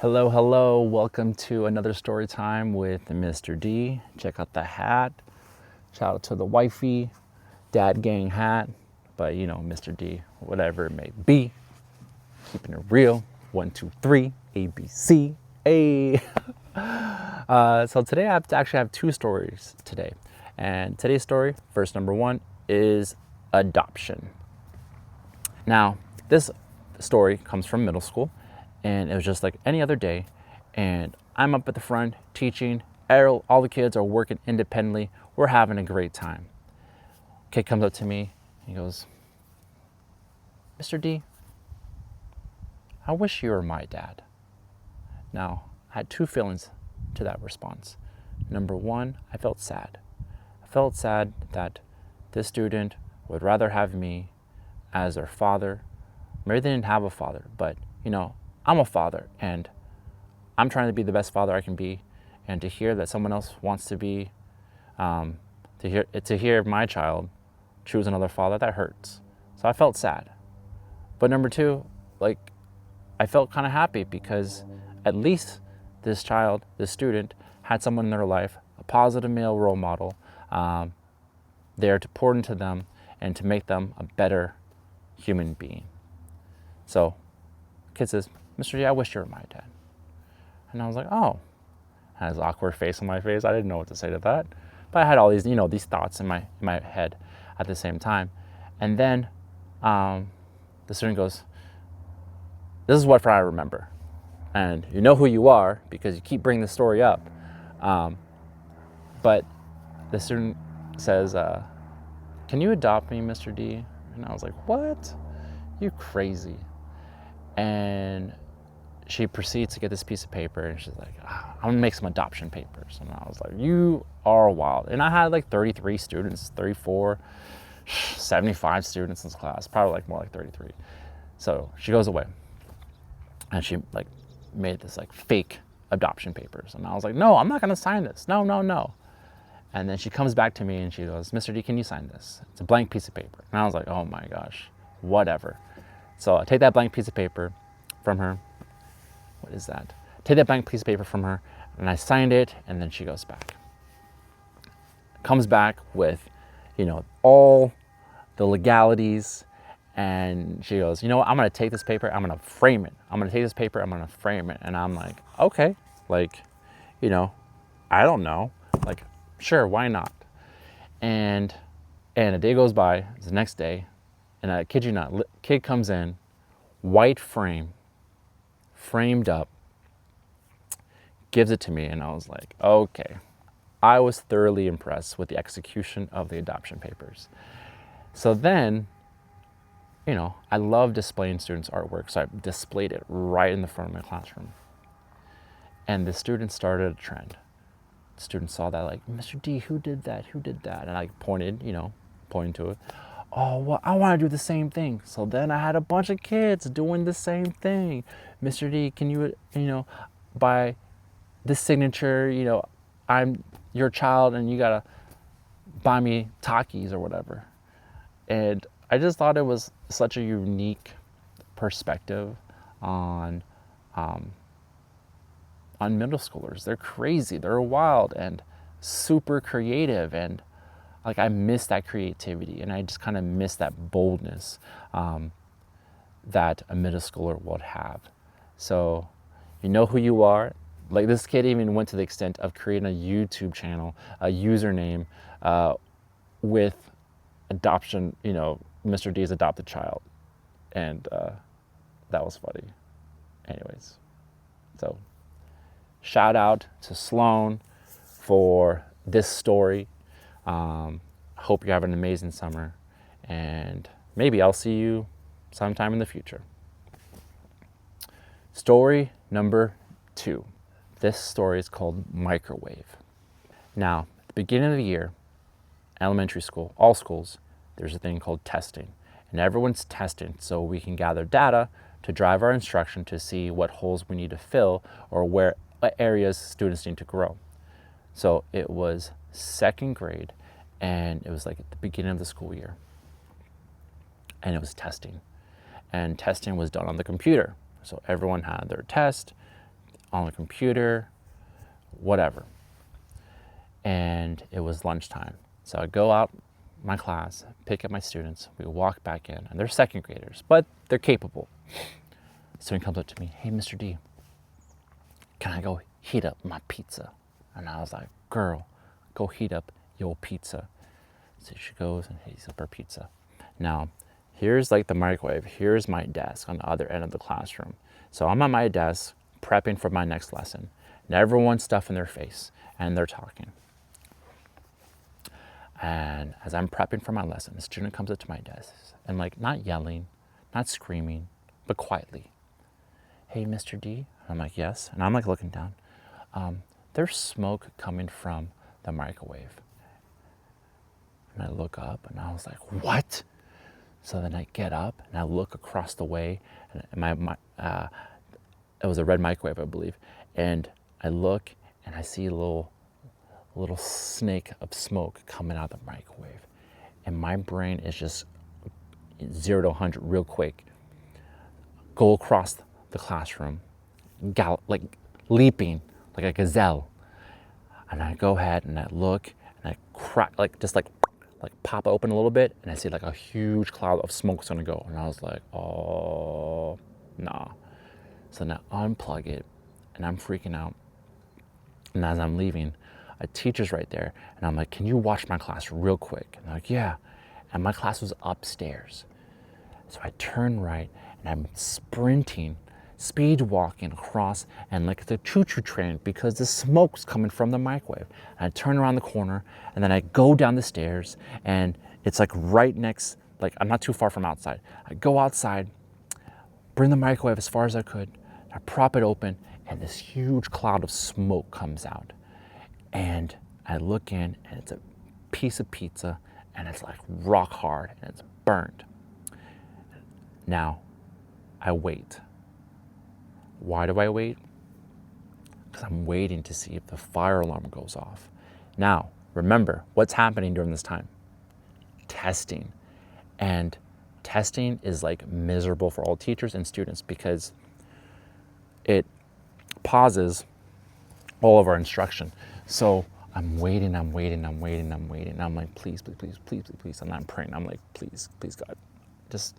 Hello, hello. Welcome to another story time with Mr. D. Check out the hat. Shout out to the wifey, dad gang hat. But you know, Mr. D, whatever it may be. Keeping it real. 1, 2, 3, ABC. A. So today I actually have two stories today. And today's story, verse number 1, is adoption. Now, this story comes from middle school, and it was just like any other day. And I'm up at the front teaching. All the kids are working independently. We're having a great time. Kid comes up to me. He goes, "Mr. D, I wish you were my dad." Now, I had two feelings to that response. Number one, I felt sad. I felt sad that this student would rather have me as their father. Maybe they didn't have a father, but you know, I'm a father and I'm trying to be the best father I can be. And to hear that someone else wants to be, to hear my child choose another father, that hurts. So I felt sad. But number two, like, I felt kind of happy because at least this child, this student, had someone in their life, a positive male role model, there to pour into them and to make them a better human being. So, kid says, "Mr. D, I wish you were my dad." And I was like, oh. I had this awkward face on my face. I didn't know what to say to that. But I had all these, these thoughts in my head at the same time. And then the student goes, "This is what I remember." And you know who you are because you keep bringing the story up. But the student says, "Can you adopt me, Mr. D?" And I was like, "What? You crazy." And she proceeds to get this piece of paper and she's like, "I'm gonna make some adoption papers." And I was like, "You are wild." And I had like 33 students, 34, 75 students in this class, probably like more like 33. So she goes away and she like made this like fake adoption papers. And I was like, "No, I'm not gonna sign this. No, no, no." And then she comes back to me and she goes, "Mr. D, can you sign this? It's a blank piece of paper." And I was like, "Oh my gosh, whatever." So I take that blank piece of paper from her. What is that? Take that blank piece of paper from her, and I signed it, and then she goes back. Comes back with, all the legalities, and she goes, "You know what, I'm gonna take this paper, I'm gonna frame it. I'm gonna take this paper, I'm gonna frame it." And I'm like, okay, like, I don't know. Like, sure, why not? And a day goes by, it's the next day, and I kid you not, kid comes in, white frame, framed up, gives it to me, and I was like, okay. I was thoroughly impressed with the execution of the adoption papers. So then, I love displaying students' artwork, so I displayed it right in the front of my classroom. And the students started a trend. The students saw that, like, "Mr. D, who did that? Who did that?" And I pointed to it. "Oh, well, I want to do the same thing." So then I had a bunch of kids doing the same thing. "Mr. D, can you, by this signature, I'm your child and you gotta buy me Takis or whatever." And I just thought it was such a unique perspective on middle schoolers. They're crazy, they're wild and super creative, and like I miss that creativity and I just kind of miss that boldness that a middle schooler would have. So you know who you are. Like, this kid even went to the extent of creating a YouTube channel, a username with adoption, Mr. D's adopted child. And that was funny. Anyways, so shout out to Sloan for this story. Hope you're having an amazing summer, and maybe I'll see you sometime in the future. Story number 2. This story is called Microwave. Now, at the beginning of the year, elementary school, all schools, there's a thing called testing. And everyone's testing so we can gather data to drive our instruction to see what holes we need to fill or what areas students need to grow. So it was second grade, and it was like at the beginning of the school year. And it was testing. And testing was done on the computer. So everyone had their test, on the computer, whatever. And it was lunchtime. So I go out my class, pick up my students, we walk back in, and they're second graders, but they're capable. Student comes up to me, hey, Mr. D, can I go heat up my pizza? And I was like, girl, go heat up your pizza. So she goes and heats up her pizza. Now, here's like the microwave. Here's my desk on the other end of the classroom. So I'm at my desk prepping for my next lesson. And everyone's stuffing their face and they're talking. And as I'm prepping for my lesson, the student comes up to my desk and like not yelling, not screaming, but quietly. Hey, Mr. D? I'm like, yes. And I'm like looking down. There's smoke coming from the microwave. And I look up and I was like, what? So then I get up and I look across the way, and it was a red microwave, I believe. And I look and I see a little snake of smoke coming out of the microwave. And my brain is just 0 to 100 real quick. Go across the classroom, like leaping like a gazelle. And I go ahead and I look and I crack, like pop open a little bit, and I see like a huge cloud of smoke's gonna go. And I was like, oh, nah. So now unplug it, and I'm freaking out. And as I'm leaving, a teacher's right there, and I'm like, can you watch my class real quick? And they're like, yeah. And my class was upstairs. So I turn right, and I'm sprinting, speed walking across, and like it's a choo-choo train because the smoke's coming from the microwave. And I turn around the corner, and then I go down the stairs, and it's like right next, like I'm not too far from outside. I go outside, bring the microwave as far as I could, I prop it open, and this huge cloud of smoke comes out. And I look in, and it's a piece of pizza, and it's like rock hard, and it's burnt. Now, I wait. Why do I wait? Because I'm waiting to see if the fire alarm goes off. Now, remember, what's happening during this time? Testing. And testing is like miserable for all teachers and students because it pauses all of our instruction. So I'm waiting. I'm like, please. And I'm praying. I'm like, please, God, just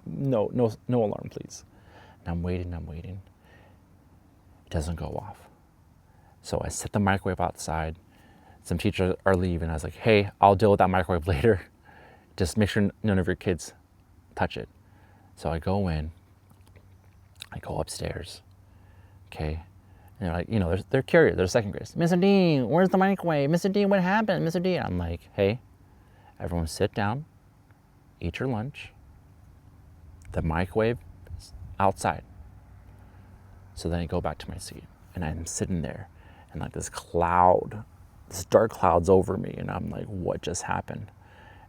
no alarm, please. And I'm waiting. It doesn't go off. So I set the microwave outside. Some teachers are leaving. I was like, hey, I'll deal with that microwave later. Just make sure none of your kids touch it. So I go in, I go upstairs, okay? And they're like, they're curious, they're second graders. Mr. D, where's the microwave? Mr. D, what happened? Mr. D, I'm like, hey, everyone sit down, eat your lunch. The microwave is outside. So then I go back to my seat, and I'm sitting there, and like this dark cloud's over me, and I'm like, what just happened?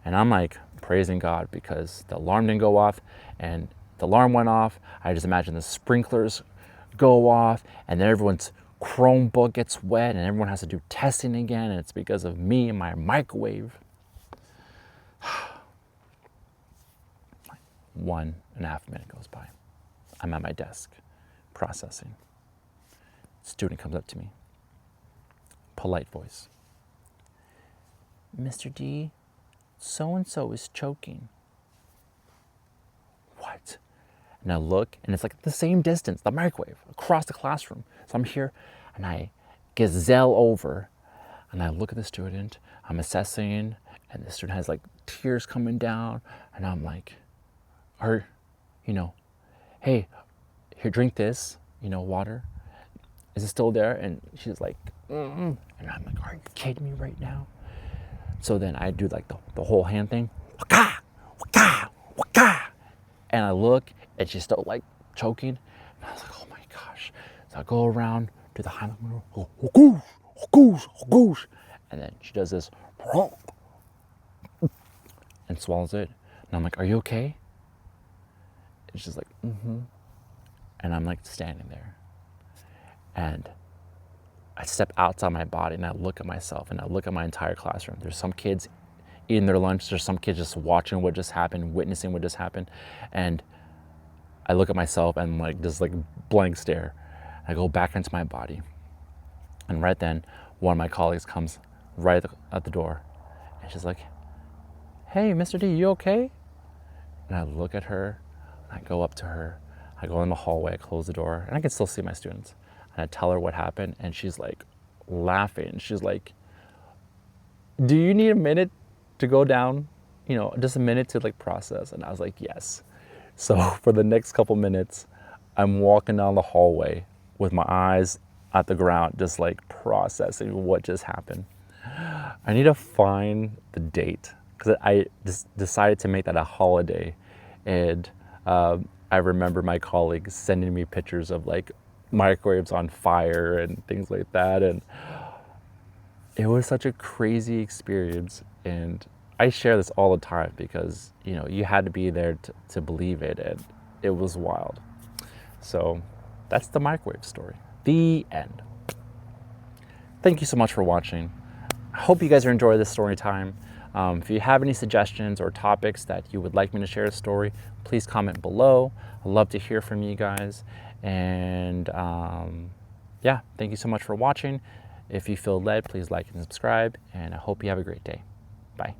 And I'm like praising God because the alarm didn't go off, and the alarm went off. I just imagine the sprinklers go off, and then everyone's Chromebook gets wet, and everyone has to do testing again, and it's because of me and my microwave. 1.5 minutes goes by. I'm at my desk, processing. Student comes up to me, polite voice. Mr. D, so-and-so is choking. What? And I look, and it's like the same distance, the microwave, across the classroom. So I'm here, and I gazelle over, and I look at the student, I'm assessing, and the student has like tears coming down, and I'm like, hey, here, drink this, water. Is it still there? And she's like, and I'm like, are you kidding me right now? So then I do like the whole hand thing, waka, waka, waka. And I look, and she's still like choking. And I was like, oh my gosh. So I go around, do the hand, and then she does this, and swallows it. And I'm like, are you okay? And she's like, mm-hmm. And I'm like standing there. And I step outside my body, and I look at myself, and I look at my entire classroom. There's some kids eating their lunch. There's some kids just watching what just happened, witnessing what just happened. And I look at myself and like just like blank stare. I go back into my body. And right then, one of my colleagues comes right at the door. And she's like, "Hey, Mr. D, you okay?" And I look at her, and I go up to her. I go in the hallway, I close the door, and I can still see my students. And I tell her what happened, and she's like laughing. She's like, "Do you need a minute to go down? You know, just a minute to like process?" And I was like, "Yes." So for the next couple minutes, I'm walking down the hallway with my eyes at the ground, just like processing what just happened. I need to find the date because I just decided to make that a holiday. And I remember my colleagues sending me pictures of like microwaves on fire and things like that. And it was such a crazy experience. And I share this all the time because, you know, you had to be there to believe it. And it was wild. So that's the microwave story. The end. Thank you so much for watching. I hope you guys are enjoying this story time. If you have any suggestions or topics that you would like me to share a story, please comment below. I'd love to hear from you guys. And yeah, thank you so much for watching. If you feel led, please like and subscribe. And I hope you have a great day. Bye.